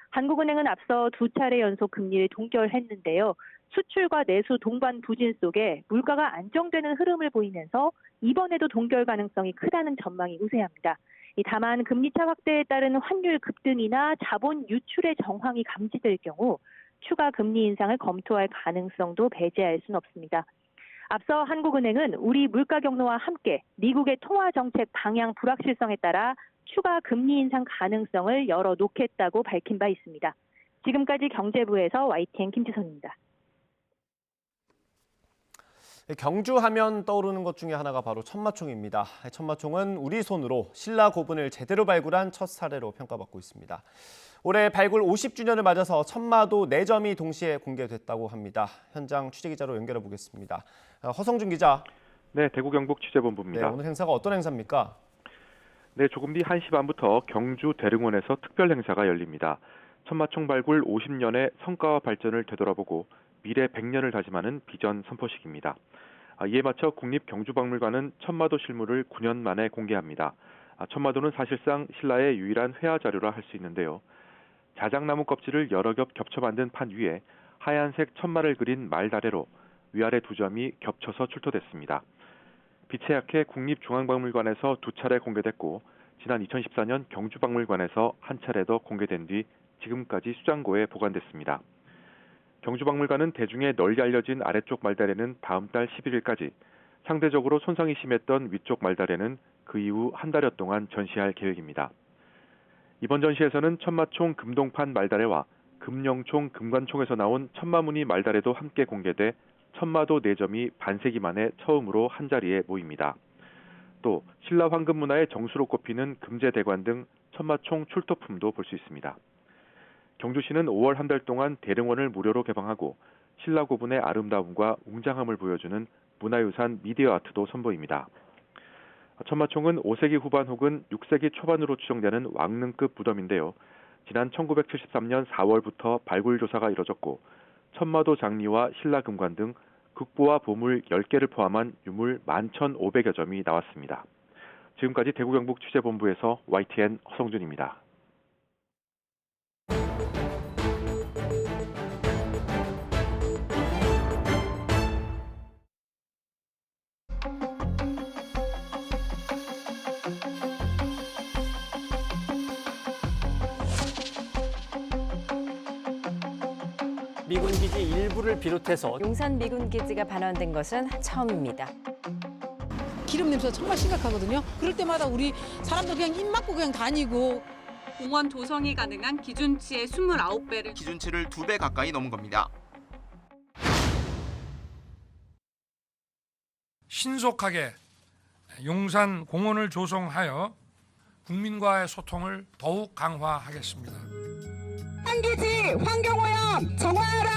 한국은행은 앞서 두 차례 연속 금리를 동결했는데요. 수출과 내수 동반 부진 속에 물가가 안정되는 흐름을 보이면서 이번에도 동결 가능성이 크다는 전망이 우세합니다. 다만 금리차 확대에 따른 환율 급등이나 자본 유출의 정황이 감지될 경우 추가 금리 인상을 검토할 가능성도 배제할 수는 없습니다. 앞서 한국은행은 우리 물가 경로와 함께 미국의 통화 정책 방향 불확실성에 따라 추가 금리 인상 가능성을 열어놓겠다고 밝힌 바 있습니다. 지금까지 경제부에서 YTN 김지선입니다. 경주하면 떠오르는 것 중에 하나가 바로 천마총입니다. 천마총은 우리 손으로 신라 고분을 제대로 발굴한 첫 사례로 평가받고 있습니다. 올해 발굴 50주년을 맞아서 천마도 4점이 동시에 공개됐다고 합니다. 현장 취재기자로 연결해 보겠습니다. 허성준 기자. 네, 대구 경북 취재본부입니다. 네, 오늘 행사가 어떤 행사입니까? 네, 조금 뒤 1시 반부터 경주 대릉원에서 특별 행사가 열립니다. 천마총 발굴 50년의 성과와 발전을 되돌아보고 미래 100년을 다짐하는 비전 선포식입니다. 이에 맞춰 국립경주박물관은 천마도 실물을 9년 만에 공개합니다. 천마도는 사실상 신라의 유일한 회화 자료라 할 수 있는데요. 자작나무 껍질을 여러 겹 겹쳐 만든 판 위에 하얀색 천마를 그린 말다래로 위아래 2점이 겹쳐서 출토됐습니다. 빛의 약해 국립중앙박물관에서 2차례 공개됐고 지난 2014년 경주박물관에서 한 차례 더 공개된 뒤 지금까지 수장고에 보관됐습니다. 경주박물관은 대중에 널리 알려진 아래쪽 말다리는 다음 달 11일까지, 상대적으로 손상이 심했던 위쪽 말다리는 그 이후 한 달여 동안 전시할 계획입니다. 이번 전시에서는 천마총 금동판 말다리와 금영총 금관총에서 나온 천마무늬 말다리도 함께 공개돼 천마도 4점이 반세기 만에 처음으로 한자리에 모입니다. 또 신라 황금 문화의 정수로 꼽히는 금제대관 등 천마총 출토품도 볼 수 있습니다. 경주시는 5월 한 달 동안 대릉원을 무료로 개방하고 신라 고분의 아름다움과 웅장함을 보여주는 문화유산 미디어 아트도 선보입니다. 천마총은 5세기 후반 혹은 6세기 초반으로 추정되는 왕릉급 무덤인데요. 지난 1973년 4월부터 발굴 조사가 이뤄졌고 천마도 장리와 신라 금관 등 국보와 보물 10개를 포함한 유물 11,500여 점이 나왔습니다. 지금까지 대구 경북 취재본부에서 YTN 허성준입니다. 미군 기지 일부를 비롯해서 용산 미군 기지가 반환된 것은 처음입니다. 기름 냄새가 정말 심각하거든요. 그럴 때마다 우리 사람들 그냥 입 막고 그냥 다니고. 공원 조성이 가능한 기준치의 29배를 기준치를 2배 가까이 넘은 겁니다. 신속하게 용산 공원을 조성하여 국민과의 소통을 더욱 강화하겠습니다. 한기지 환경오염 정화하라!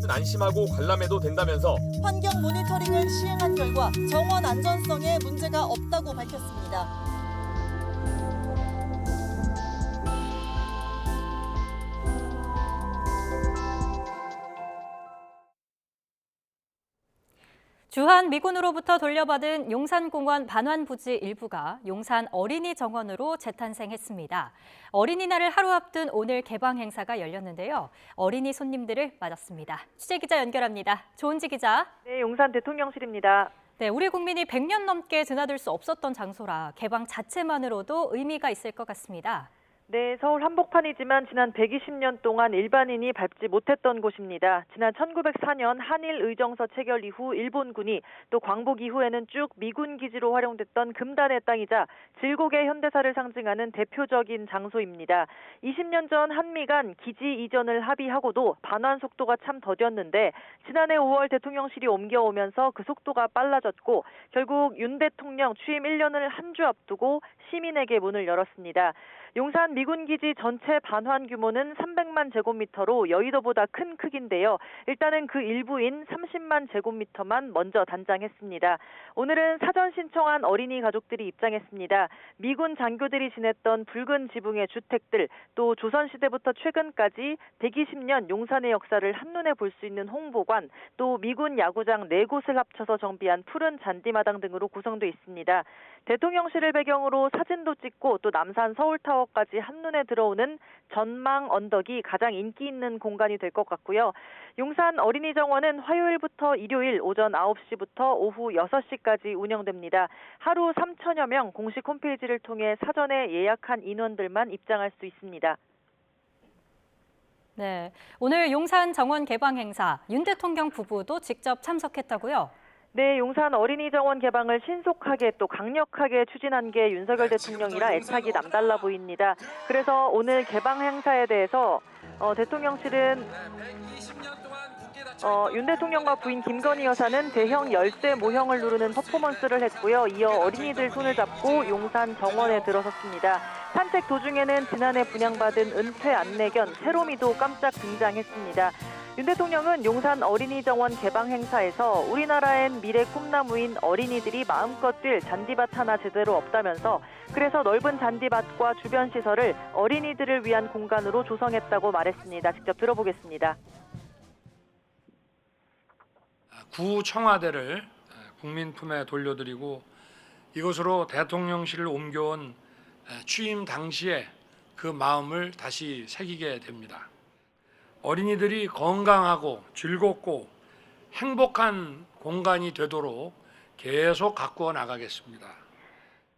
안심하고 관람해도 된다면서 환경 모니터링을 시행한 결과 정원 안전성에 문제가 없다고 밝혔습니다. 주한 미군으로부터 돌려받은 용산공원 반환 부지 일부가 용산 어린이 정원으로 재탄생했습니다. 어린이날을 하루 앞둔 오늘 개방 행사가 열렸는데요. 어린이 손님들을 맞았습니다. 취재기자 연결합니다. 조은지 기자. 네, 용산 대통령실입니다. 네, 우리 국민이 100년 넘게 드나들 수 없었던 장소라 개방 자체만으로도 의미가 있을 것 같습니다. 네, 서울 한복판이지만 지난 120년 동안 일반인이 밟지 못했던 곳입니다. 지난 1904년 한일 의정서 체결 이후 일본군이 또 광복 이후에는 쭉 미군 기지로 활용됐던 금단의 땅이자 질곡의 현대사를 상징하는 대표적인 장소입니다. 20년 전 한미 간 기지 이전을 합의하고도 반환 속도가 참 더뎠는데 지난해 5월 대통령실이 옮겨오면서 그 속도가 빨라졌고 결국 윤 대통령 취임 1년을 한 주 앞두고 시민에게 문을 열었습니다. 용산 미군기지 전체 반환 규모는 300만 제곱미터로 여의도보다 큰 크기인데요. 일단은 그 일부인 30만 제곱미터만 먼저 단장했습니다. 오늘은 사전 신청한 어린이 가족들이 입장했습니다. 미군 장교들이 지냈던 붉은 지붕의 주택들, 또 조선시대부터 최근까지 120년 용산의 역사를 한눈에 볼 수 있는 홍보관, 또 미군 야구장 4곳을 합쳐서 정비한 푸른 잔디마당 등으로 구성돼 있습니다. 대통령실을 배경으로 사진도 찍고 또 남산 서울타워까지 한눈에 들어오는 전망 언덕이 가장 인기 있는 공간이 될 것 같고요. 용산 어린이정원은 화요일부터 일요일 오전 9시부터 오후 6시까지 운영됩니다. 하루 3천여 명 공식 홈페이지를 통해 사전에 예약한 인원들만 입장할 수 있습니다. 네, 오늘 용산 정원 개방 행사 윤 대통령 부부도 직접 참석했다고요? 네, 용산 어린이정원 개방을 신속하게 또 강력하게 추진한 게 윤석열 대통령이라 애착이 남달라 보입니다. 그래서 오늘 개방 행사에 대해서 대통령실은 윤 대통령과 부인 김건희 여사는 대형 열쇠 모형을 누르는 퍼포먼스를 했고요. 이어 어린이들 손을 잡고 용산 정원에 들어섰습니다. 산책 도중에는 지난해 분양받은 은퇴 안내견 세로미도 깜짝 등장했습니다. 윤 대통령은 용산 어린이정원 개방 행사에서 우리나라엔 미래 꿈나무인 어린이들이 마음껏 뛸 잔디밭 하나 제대로 없다면서 그래서 넓은 잔디밭과 주변 시설을 어린이들을 위한 공간으로 조성했다고 말했습니다. 직접 들어보겠습니다. 구 청와대를 국민 품에 돌려드리고 이곳으로 대통령실을 옮겨온 취임 당시에 그 마음을 다시 새기게 됩니다. 어린이들이 건강하고 즐겁고 행복한 공간이 되도록 계속 가꾸어 나가겠습니다.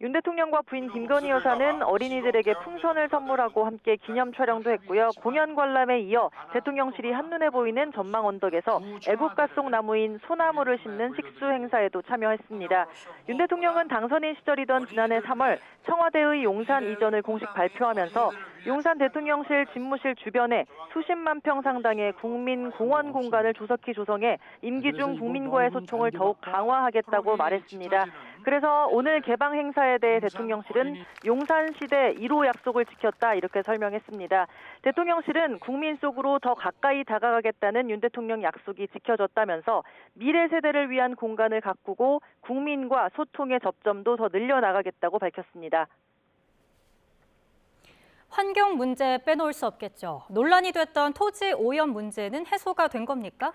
윤 대통령과 부인 김건희 여사는 어린이들에게 풍선을 선물하고 함께 기념 촬영도 했고요. 공연 관람에 이어 대통령실이 한눈에 보이는 전망 언덕에서 애국가 속 나무인 소나무를 심는 식수 행사에도 참여했습니다. 윤 대통령은 당선인 시절이던 지난해 3월 청와대의 용산 이전을 공식 발표하면서 용산 대통령실 집무실 주변에 수십만 평 상당의 국민 공원 공간을 조속히 조성해 임기 중 국민과의 소통을 더욱 강화하겠다고 말했습니다. 그래서 오늘 개방 행사에 대해 대통령실은 용산시대 1호 약속을 지켰다 이렇게 설명했습니다. 대통령실은 국민 속으로 더 가까이 다가가겠다는 윤 대통령 약속이 지켜졌다면서 미래 세대를 위한 공간을 가꾸고 국민과 소통의 접점도 더 늘려나가겠다고 밝혔습니다. 환경 문제 빼놓을 수 없겠죠. 논란이 됐던 토지 오염 문제는 해소가 된 겁니까?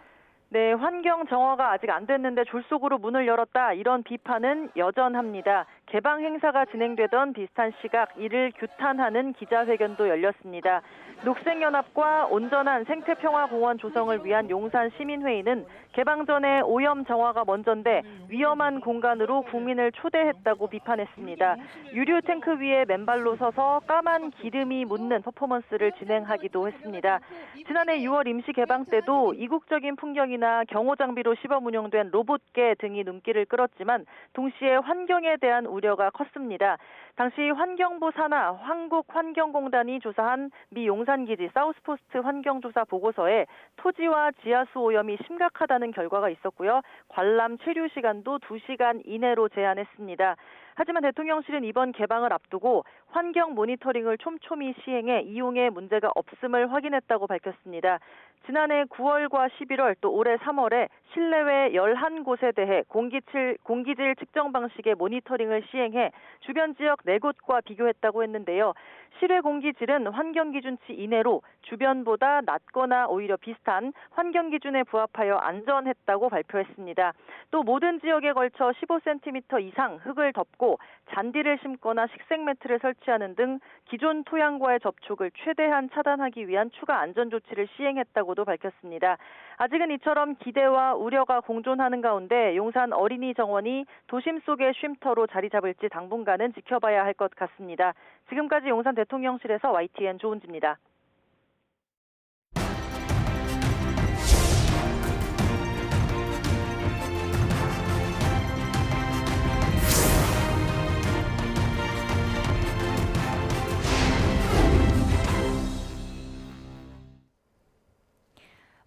네, 환경 정화가 아직 안 됐는데 졸속으로 문을 열었다 이런 비판은 여전합니다. 개방 행사가 진행되던 비슷한 시각 이를 규탄하는 기자회견도 열렸습니다. 녹색연합과 온전한 생태평화공원 조성을 위한 용산 시민회의는 개방 전에 오염 정화가 먼저인데 위험한 공간으로 국민을 초대했다고 비판했습니다. 유류 탱크 위에 맨발로 서서 까만 기름이 묻는 퍼포먼스를 진행하기도 했습니다. 지난해 6월 임시 개방 때도 이국적인 풍경이나 경호 장비로 시범 운영된 로봇개 등이 눈길을 끌었지만 동시에 환경에 대한 우려가 컸습니다. 당시 환경부 산하 한국환경공단이 조사한 미 용산기지 사우스포스트 환경조사 보고서에 토지와 지하수 오염이 심각하다는 결과가 있었고요. 관람 체류 시간도 2시간 이내로 제한했습니다. 하지만 대통령실은 이번 개방을 앞두고 환경 모니터링을 촘촘히 시행해 이용에 문제가 없음을 확인했다고 밝혔습니다. 지난해 9월과 11월 또 올해 3월에 실내외 11곳에 대해 공기질 측정 방식의 모니터링을 시행해 주변 지역 4곳과 비교했다고 했는데요. 실외 공기질은 환경기준치 이내로 주변보다 낮거나 오히려 비슷한 환경기준에 부합하여 안전했다고 발표했습니다. 또 모든 지역에 걸쳐 15cm 이상 흙을 덮고 잔디를 심거나 식생 매트를 설치하는 등 기존 토양과의 접촉을 최대한 차단하기 위한 추가 안전조치를 시행했다고도 밝혔습니다. 아직은 이처럼 기대와 우려가 공존하는 가운데 용산 어린이 정원이 도심 속의 쉼터로 자리 잡을지 당분간은 지켜봐야 할 것 같습니다. 지금까지 용산 대통령실에서 YTN 조은지입니다.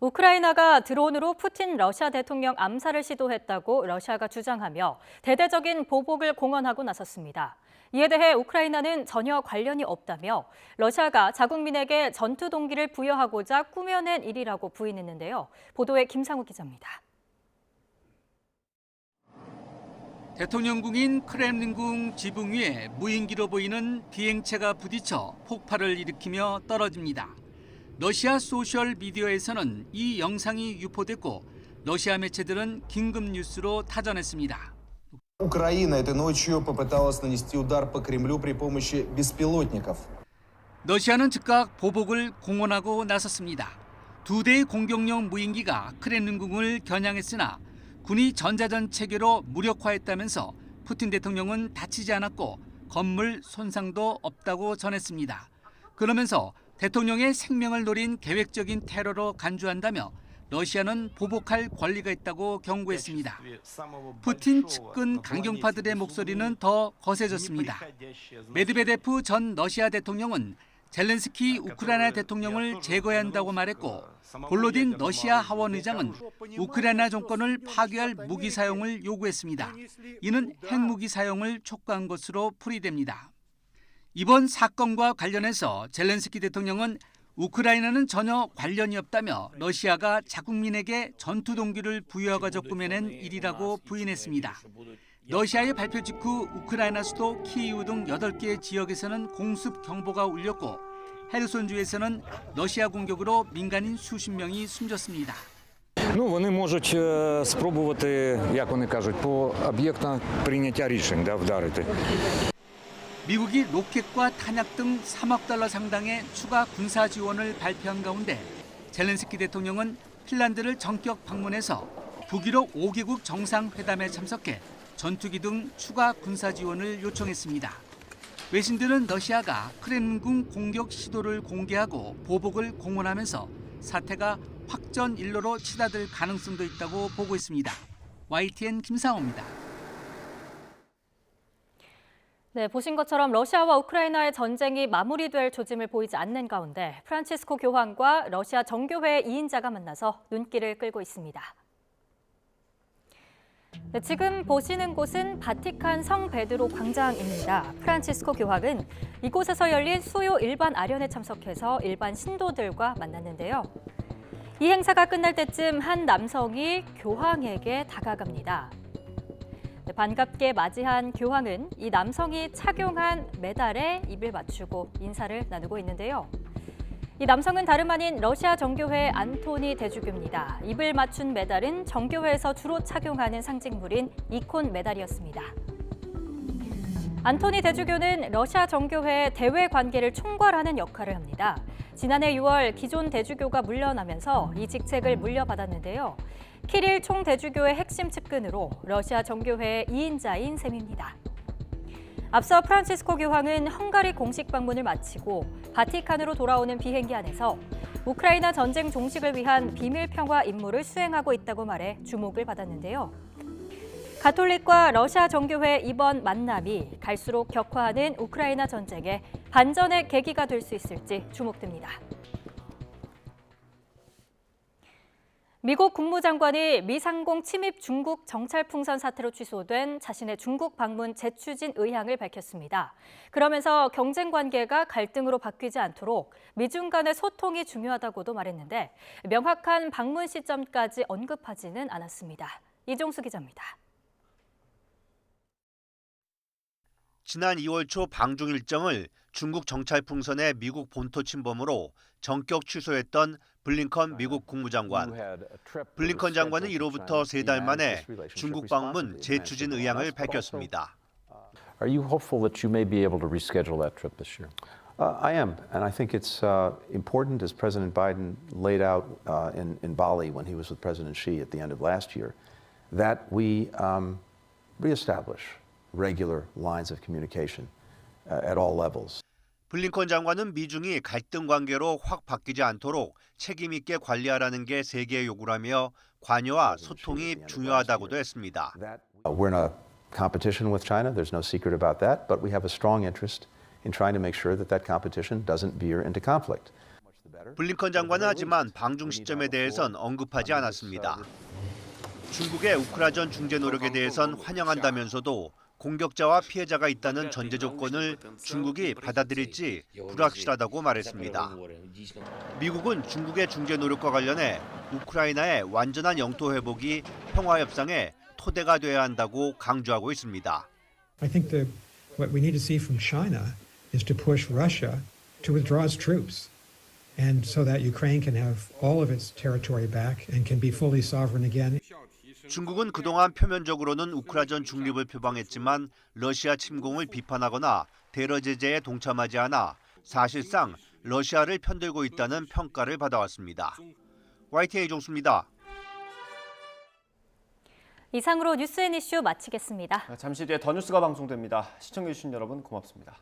우크라이나가 드론으로 푸틴 러시아 대통령 암살을 시도했다고 러시아가 주장하며 대대적인 보복을 공언하고 나섰습니다. 이에 대해 우크라이나는 전혀 관련이 없다며 러시아가 자국민에게 전투 동기를 부여하고자 꾸며낸 일이라고 부인했는데요. 보도에 김상욱 기자입니다. 대통령궁인 크렘린궁 지붕 위에 무인기로 보이는 비행체가 부딪혀 폭발을 일으키며 떨어집니다. 러시아 소셜 미디어에서는 이 영상이 유포됐고 러시아 매체들은 긴급 뉴스로 타전했습니다. Украина этой ночью попыталась нанести удар по Кремлю при помощи беспилотников. 러시아는 즉각 보복을 공언하고 나섰습니다. 2대의 공격용 무인기가 크렘린궁을 겨냥했으나 군이 전자전 체계로 무력화했다면서 푸틴 대통령은 다치지 않았고 건물 손상도 없다고 전했습니다. 그러면서 대통령의 생명을 노린 계획적인 테러로 간주한다며 러시아는 보복할 권리가 있다고 경고했습니다. 푸틴 측근 강경파들의 목소리는 더 거세졌습니다. 메드베데프 전 러시아 대통령은 젤렌스키 우크라이나 대통령을 제거해야 한다고 말했고 볼로딘 러시아 하원 의장은 우크라이나 정권을 파괴할 무기 사용을 요구했습니다. 이는 핵무기 사용을 촉구한 것으로 풀이됩니다. 이번 사건과 관련해서 젤렌스키 대통령은 우크라이나는 전혀 관련이 없다며 러시아가 자국민에게 전투 동기를 부여하고자 꾸며낸 일이라고 부인했습니다. 러시아의 발표 직후 우크라이나 수도 키이우 등 8개 지역에서는 공습 경보가 울렸고 헤르손주에서는 러시아 공격으로 민간인 수십 명이 숨졌습니다. Вони можуть спробувати, як вони кажуть, по об'єктах прийняття рішень, вдарити. 미국이 로켓과 탄약 등 3억 달러 상당의 추가 군사 지원을 발표한 가운데 젤렌스키 대통령은 핀란드를 전격 방문해서 북유럽 5개국 정상회담에 참석해 전투기 등 추가 군사 지원을 요청했습니다. 외신들은 러시아가 크렘린궁 공격 시도를 공개하고 보복을 공언하면서 사태가 확전 일로로 치닫을 가능성도 있다고 보고 있습니다. YTN 김상호입니다. 네, 보신 것처럼 러시아와 우크라이나의 전쟁이 마무리될 조짐을 보이지 않는 가운데 프란치스코 교황과 러시아 정교회 2인자가 만나서 눈길을 끌고 있습니다. 네, 지금 보시는 곳은 바티칸 성 베드로 광장입니다. 프란치스코 교황은 이곳에서 열린 수요 일반 아련에 참석해서 일반 신도들과 만났는데요. 이 행사가 끝날 때쯤 한 남성이 교황에게 다가갑니다. 네, 반갑게 맞이한 교황은 이 남성이 착용한 메달에 입을 맞추고 인사를 나누고 있는데요. 이 남성은 다름 아닌 러시아 정교회 안토니 대주교입니다. 입을 맞춘 메달은 정교회에서 주로 착용하는 상징물인 이콘 메달이었습니다. 안토니 대주교는 러시아 정교회의 대외 관계를 총괄하는 역할을 합니다. 지난해 6월 기존 대주교가 물러나면서 이 직책을 물려받았는데요. 키릴 총대주교의 핵심 측근으로 러시아 정교회의 2인자인 셈입니다. 앞서 프란치스코 교황은 헝가리 공식 방문을 마치고 바티칸으로 돌아오는 비행기 안에서 우크라이나 전쟁 종식을 위한 비밀 평화 임무를 수행하고 있다고 말해 주목을 받았는데요. 가톨릭과 러시아 정교회의 이번 만남이 갈수록 격화하는 우크라이나 전쟁에 반전의 계기가 될 수 있을지 주목됩니다. 미국 국무장관이 미상공 침입 중국 정찰풍선 사태로 취소된 자신의 중국 방문 재추진 의향을 밝혔습니다. 그러면서 경쟁 관계가 갈등으로 바뀌지 않도록 미중 간의 소통이 중요하다고도 말했는데 명확한 방문 시점까지 언급하지는 않았습니다. 이종수 기자입니다. 지난 2월 초 방중 일정을 중국 정찰풍선의 미국 본토 침범으로 전격 취소했던 블링컨 미국 국무장관. 블링컨 장관은 이로부터 3달 만에 중국 방문 재추진 의향을 밝혔습니다. Are you hopeful that you may be able to reschedule that trip this year? I am, and I think it's important, as President Biden laid out in Bali when he was with President Xi at the end of last year, that we reestablish regular lines of communication at all levels. 블링컨 장관은 미중이 갈등 관계로 확 바뀌지 않도록 책임 있게 관리하라는 게 세계의 요구라며 관여와 소통이 중요하다고도 했습니다. We're in a competition with China. There's no secret about that, but we have a strong interest in trying to make sure that that competition doesn't veer into conflict. 블링컨 장관은 하지만 방중 시점에 대해선 언급하지 않았습니다. 중국의 우크라전 중재 노력에 대해선 환영한다면서도 공격자와 피해자가 있다는 전제 조건을 중국이 받아들일지 불확실하다고 말했습니다. 미국은 중국의 중재 노력과 관련해 우크라이나의 완전한 영토 회복이 평화 협상의 토대가 돼야 한다고 강조하고 있습니다. I think that what we need to see from China is to push Russia to withdraw its troops, and so that Ukraine can have all of its territory back and can be fully sovereign again. 중국은 그동안 표면적으로는 우크라전 중립을 표방했지만 러시아 침공을 비판하거나 대러 제재에 동참하지 않아 사실상 러시아를 편들고 있다는 평가를 받아왔습니다. YTN 이종수입니다. 이상으로 뉴스앤이슈 마치겠습니다. 잠시 뒤에 더 뉴스가 방송됩니다. 시청해주신 여러분 고맙습니다.